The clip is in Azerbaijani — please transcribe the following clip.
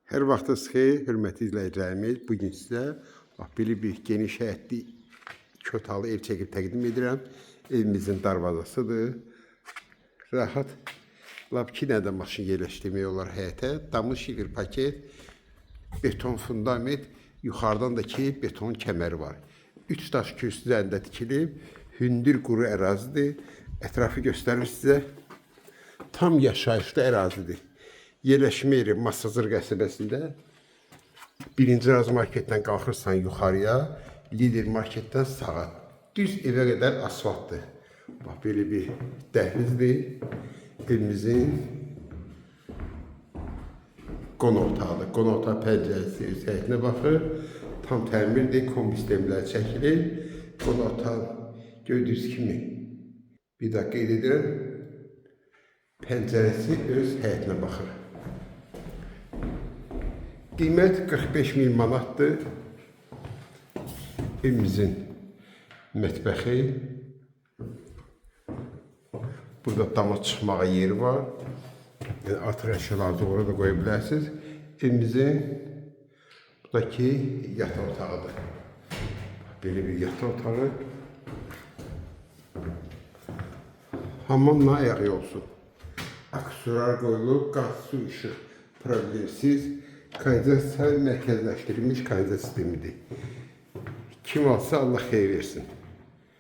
Hər vaxtınız xeyir, hörmətli izləyicilərimiz. Bugün sizə belə bir geniş həyətli 2 otaqlı ev çəkib təqdim edirəm. Evimizin darvazasıdır. Rahat, lap 2 dənə də maşın yerləşdirmək olar həyətə. Damlı şifir paket, beton fundament, yuxarıdan da ki beton kəməri var. 3 daş kürsü üzərində tikilib, hündür quru ərazidir. Ətrafı göstərir sizə. Tam yaşayışlı ərazidir. Yerləşmə yeri Masazır qəsəbəsində. 1-ci Raz marketdən qalxırsan yuxarıya, Lider marketdən sağa. Düz evə qədər asfaltdır. Bax, belə bir dəhlizdir. Evimizin qonaq otağıdır. Qonaq otağı pəncərəsi öz həyətinə baxır. Tam təmirdir, kombi sistemləri çəkilir. Qonaq otağı gördüyünüz kimi, bir dakika qeyd edirəm, pəncərəsi öz həyətinə baxır. Qiymət 45 min manatdır. Evimizin mətbəxi. Burada dama çıxmağa yeri var. Yəni, artıq əşyalarınızı orada da qoya bilərsiniz. Evimizin buradakı yataq otağıdır. Belə bir yataq otağı. Hamamla ayağı olsun. Aksesuar qoyulub, qaz, su, işıq problemsiz. Kanalizasiya mərkəzləşdirilmiş kanalizasiya sistemidir. Kim alsa Allah xeyir versin.